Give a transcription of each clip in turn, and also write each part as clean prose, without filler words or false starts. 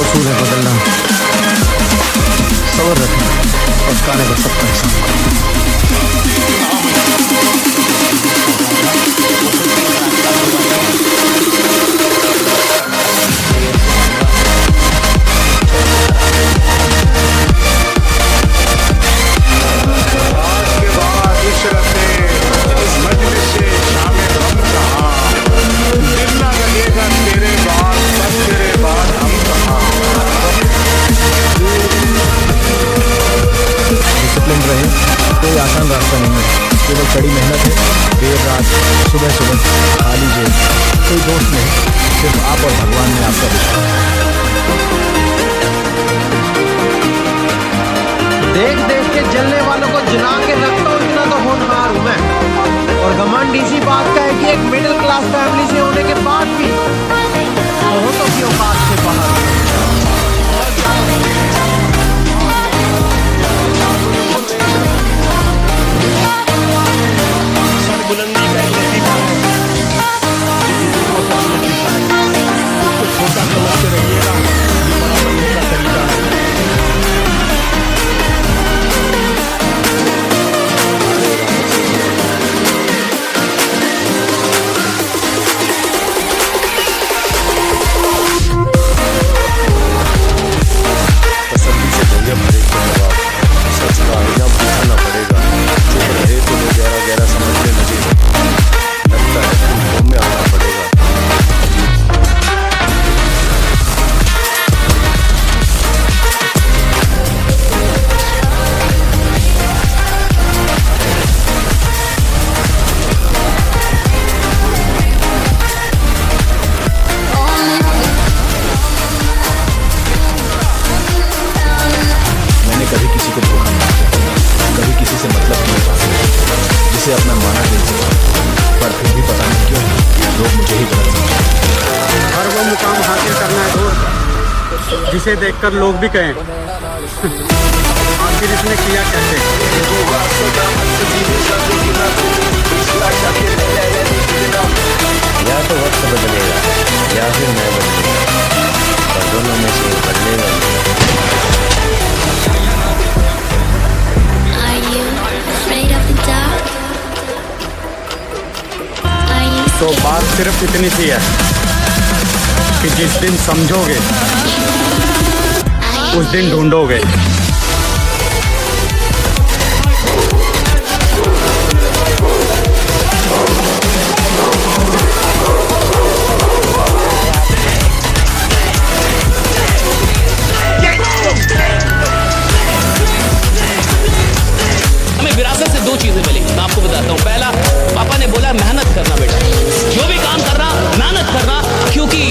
कसूर है बदलना, सब्र रखना और काने पर सबका हिसाब। कोई आसान रास्ता नहीं है, केवल कड़ी मेहनत है। देर रात सुबह सुबह खा लीजिए, कोई दोस्त नहीं, सिर्फ आप और भगवान ने आपका रिश्ता। देख देख के जलने वालों को जला के रखता हूँ, इतना तो होनहार हूँ मैं। और घमंड इसी बात का है कि एक मिडिल क्लास फैमिली से होने के बाद भी बहुतों की औकात से बाहर। बुलंदी का एक लतीफा है, उसको छोटा समझते रहिएगा, बड़ा बनने का तरीका है। तसल्ली से देंगे भरे के जवाब, सच का आईना दिखाना पड़ेगा। चुप रहे तो वो गहरा गहरा समझने लगे, लगता है तुम में आना पड़ेगा। मैंने कभी किसी को धोखा नहीं दिया, कभी किसी से मतलब नहीं रखा, जिसे अपना माना नहीं सकता, पर फिर भी पता नहीं क्यों लोग मुझे ही गलत समझते। हर वो मुकाम हासिल करना है दोस्त जिसे देखकर लोग भी कहें आखिर इसने किया कैसे। या तो वक्त बदलेगा या फिर मैं बदलेगा, और दोनों में से बदलेगा। तो बात सिर्फ इतनी सी है कि जिस दिन समझोगे उस दिन ढूंढोगे। हमें विरासत से दो चीजें मिली, मैं आपको बताता हूँ। पहला, पापा ने बोला मेहनत करना बेटा, जो भी काम करना मेहनत करना, क्योंकि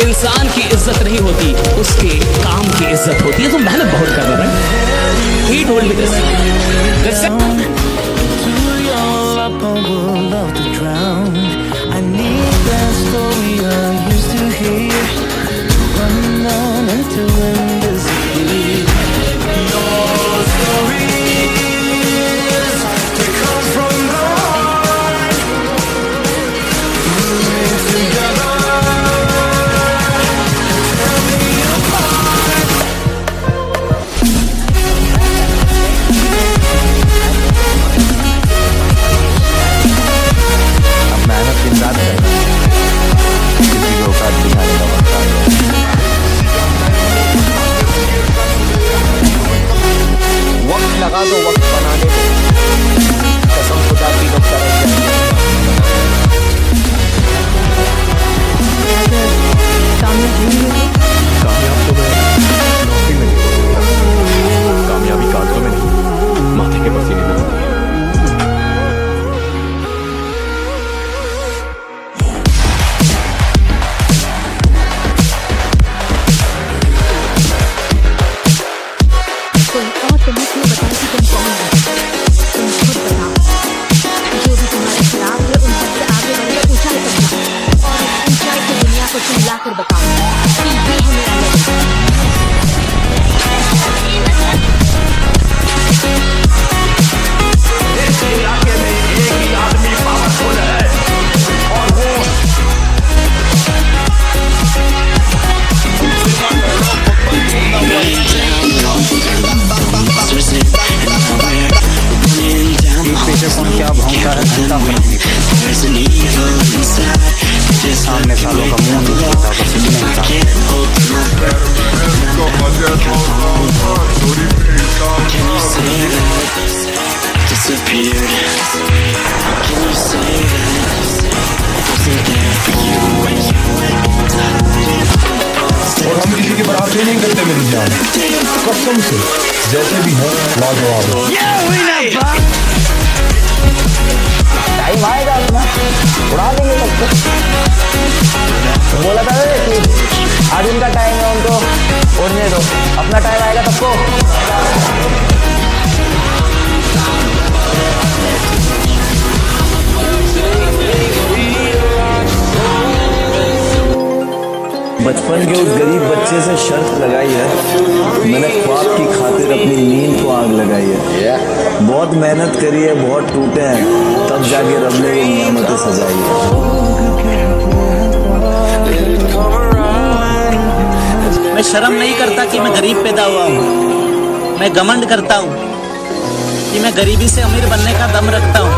इंसान की इज्जत नहीं होती, उसके काम की इज्जत होती है। तो मेहनत बहुत करना बेटा। He told me this. नहीं करते मेरी जान, कसम से, जैसे भी है लाजवाब हो। टाइम आएगा अपना, उड़ा देंगे सबको। बोला था कि आज उनका टाइम है, उनको उड़ने दो, अपना टाइम आएगा सबको। बचपन के उस गरीब बच्चे से शर्त लगाई है, मैंने ख्वाब की खातिर अपनी नींद को आग लगाई है। बहुत मेहनत करी है, बहुत टूटे हैं, तब जाके रब ने ये नियामतें सजाई है। मैं शर्म नहीं करता कि मैं गरीब पैदा हुआ हूँ। मैं घमंड करता हूँ कि मैं गरीबी से अमीर बनने का दम रखता हूँ।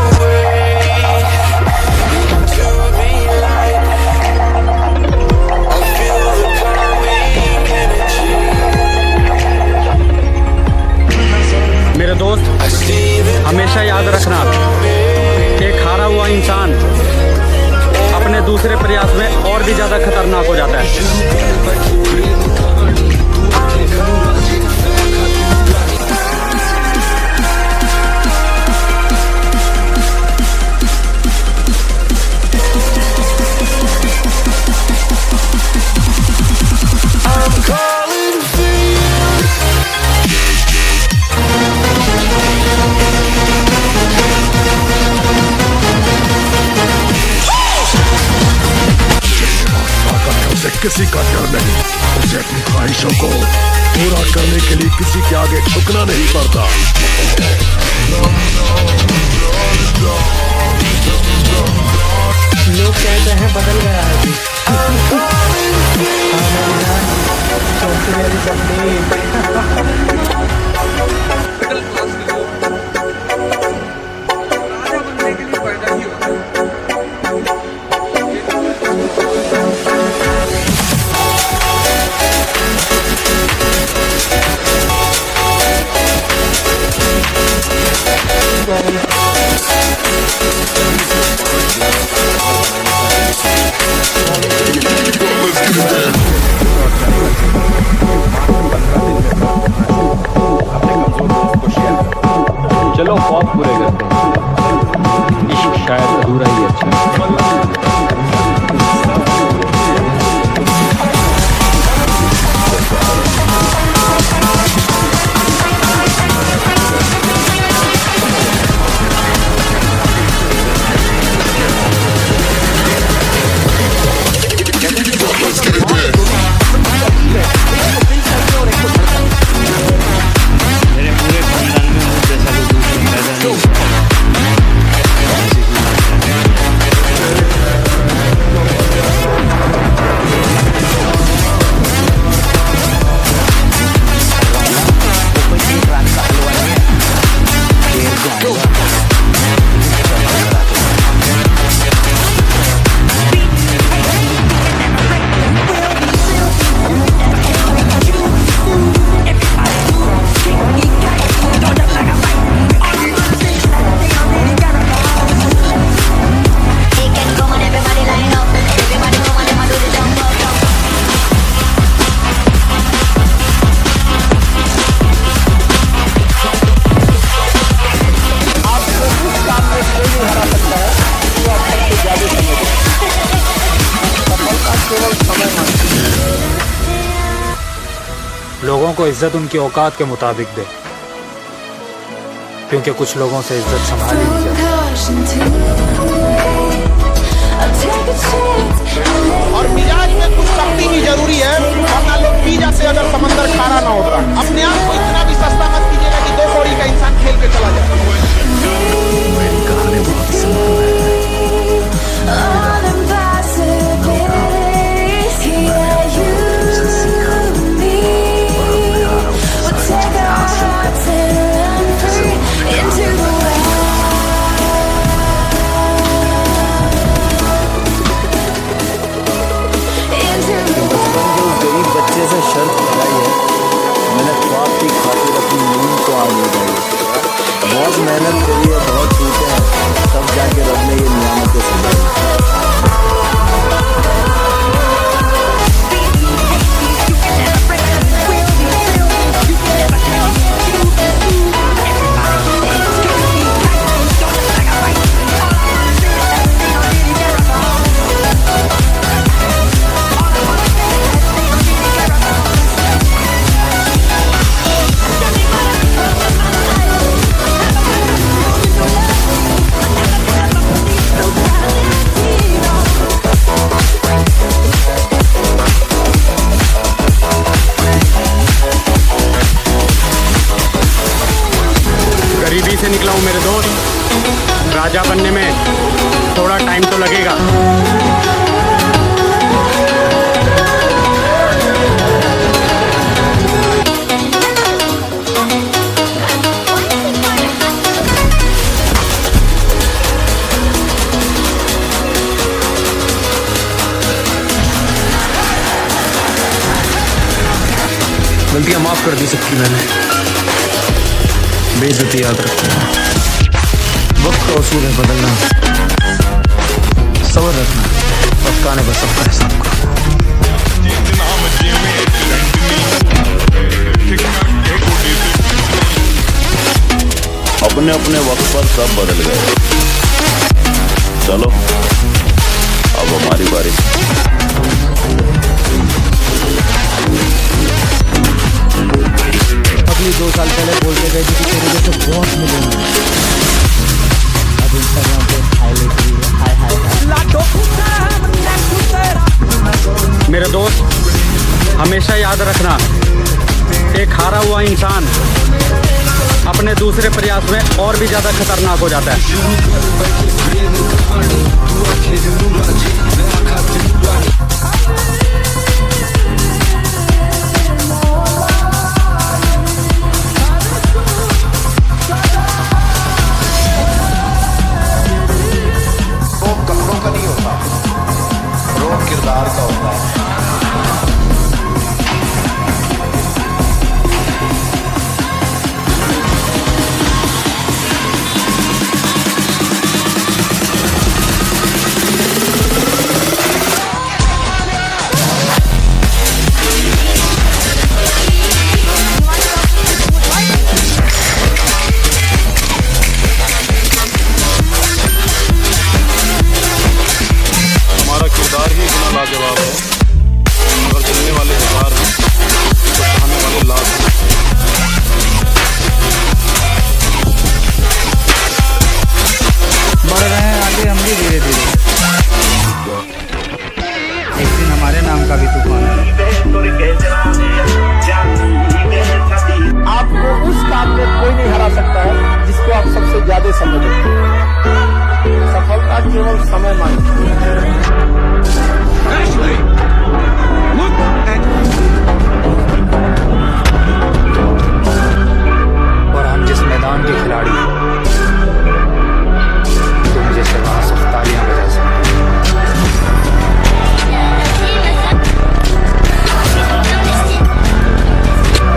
मेरे दोस्त, हमेशा याद रखना, एक हारा हुआ इंसान अपने दूसरे प्रयास में और भी ज्यादा खतरनाक हो जाता है। किसी का डर नहीं, उसे अपनी ख्वाहिशों को पूरा करने के लिए किसी के आगे झुकना नहीं पड़ता। लोग कहते हैं बदल गया है जी। चलो ख्वाब पूरे करते हैं, इश्क शायद अधूरा ही अच्छा है। लोगों को इज्जत उनकी औकात के मुताबिक दे, क्योंकि कुछ लोगों से इज्जत संभाली नहीं जाती। और मिजाज में कुछ सख्ती भी जरूरी है, वरना लोग पिज़्ज़ा से अगर समंदर खारा ना होता। अपने आप को इतना भी सस्ता मत कीजिएगा कि 2 कौड़ी का इंसान खेल के चला जाए। मेरी कहानी बहुत सिंपल है। बच्चे से शर्त लगाई है, मैंने ख्वाब की खातिर अपनी नींद को आग लगाई है। बहुत मेहनत करी है, बहुत टूटे हैं, तब जाके रब ने ये नियामतें सजाई। से निकला हूँ मेरे दोस्त। राजा बनने में थोड़ा टाइम तो लगेगा। गलतियां माफ कर दी सबकी मैंने, बेइज्जती याद रखना। वक्त का उसूल है बदलना, सब्र रखना, वक्त आने पर सबका हिसाब करना। अपने अपने वक्त पर सब बदल गए। चलो अब हमारी बारी। अगली 2 साल पहले बोलते गए थे कि तेरे जैसे बहुत मिलेंगे। अब इंस्टाग्राम पे हाय मेरे दोस्त हमेशा याद रखना, एक हारा हुआ इंसान अपने दूसरे प्रयास में और भी ज्यादा खतरनाक हो जाता है। कपड़ों का नहीं होता, रोग किरदार का होता है। हमारा किरदार ही इतना लाजवाब है, अगर चलने वाले हजार हैं तो चाहने वाले लाख हैं। बढ़ रहे हैं आगे हम भी धीरे धीरे। एक दिन हमारे नाम का भी तूफान है। आपको उस काम में कोई नहीं हरा सकता है जिसको आप सबसे ज्यादा समझते हैं। सफलता केवल समय मांगती है। और हम जिस मैदान के खिलाड़ी हैं, तो मुझे सिर्फ वहाँ सिर्फ तालियां बजा सकते हैं।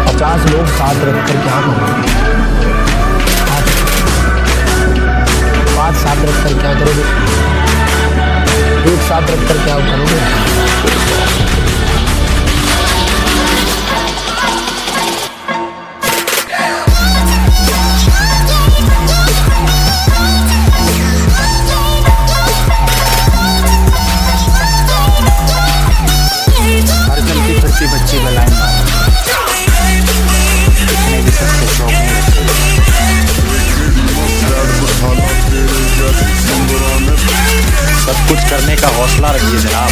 50 लोग साथ रखकर क्या करोगे? 5 साथ रखकर क्या करोगे? 1 साथ रखकर क्या करोगे? हर चलती फिरती बच्ची का लाइन मारो, इतने भी सबसे शौक नहीं रखते। सब कुछ करने का हौसला रखिए जनाब।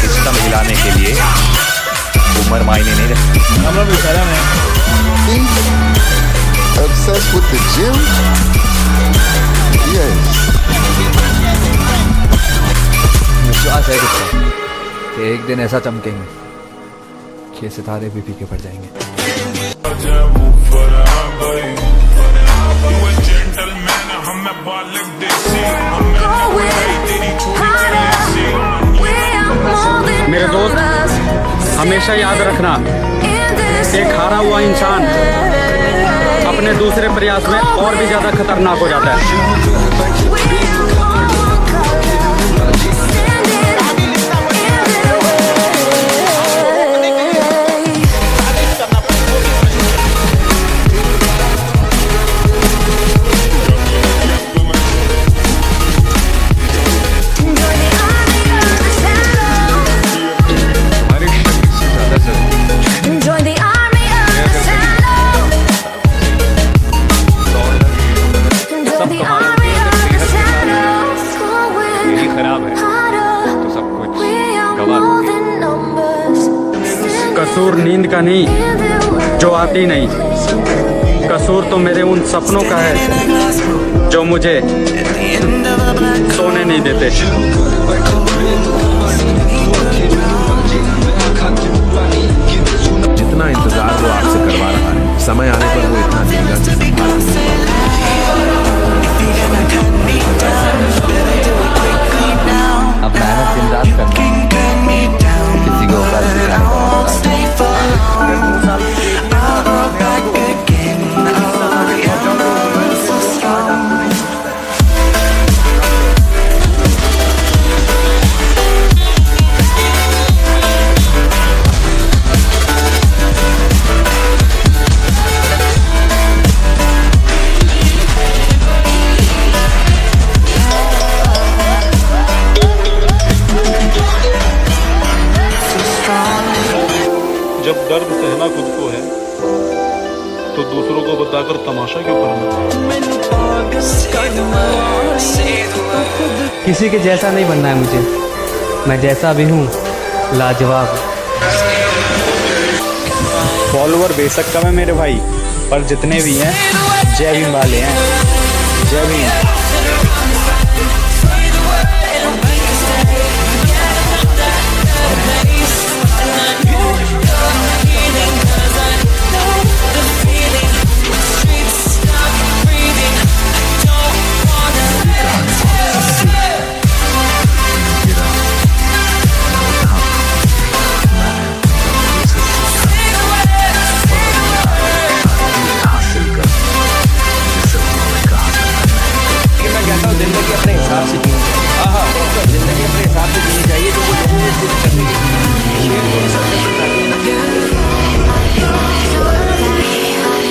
सिस्टम हिलाने के लिए उम्र मायने नहीं रखती। हम भी शर्म है। Obsessed with the gym? Yes. विश्वास है कितना कि एक दिन ऐसा चमकेंगे कि ये सितारे भी फीके पड़ जाएंगे। मेरे दोस्त हमेशा याद रखना, एक हारा हुआ इंसान अपने दूसरे प्रयास में और भी ज्यादा खतरनाक हो जाता है। कसूर नींद का नहीं जो आती नहीं, कसूर तो मेरे उन सपनों का है जो मुझे सोने नहीं देते। जितना इंतजार वो आपसे करवा रहा है, समय आने पर वो इतना देगा कि संभाल नहीं पाओगे। अब मेहनत दिन रात करना, किसी को औकात दिखाने का जब दर्द सहना खुद को है तो दूसरों को बताकर तमाशा क्यों करना। किसी के जैसा नहीं बनना है मुझे, मैं जैसा भी हूँ लाजवाब। फॉलोअर बेशक कम है मेरे भाई, पर जितने भी हैं जय भीम वाले हैं। जय भीम।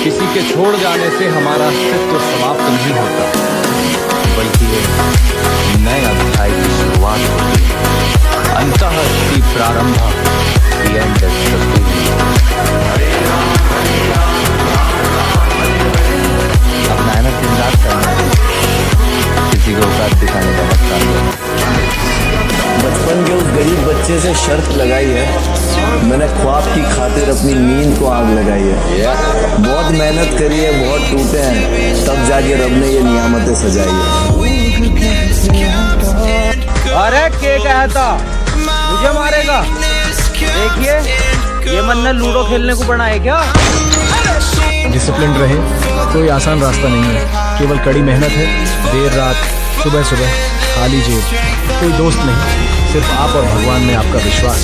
किसी के छोड़ जाने से हमारा अस्तित्व समाप्त नहीं होता, बल्कि एक नए अध्याय की शुरुआत होती है। अंतःस्थि प्रारंभ, the end is the beginning। अब मेहनत दिन रात करना, किसी को औकात दिखाने का वक्त आ गया। बचपन के उस गरीब बच्चे से शर्त लगाई है, मैंने ख्वाब की खातिर अपनी नींद को आग लगाई है। बहुत मेहनत करी है, बहुत टूटे हैं, तब जाके रब ने ये नियामतें सजाई है। अरे के कहता मुझे मारेगा? देखिए ये मन लूडो खेलने को बना है क्या? डिसिप्लिन रहे, कोई आसान रास्ता नहीं है, केवल कड़ी मेहनत है। देर रात, सुबह सुबह, खाली जेब, कोई दोस्त नहीं, सिर्फ आप और भगवान में आपका विश्वास।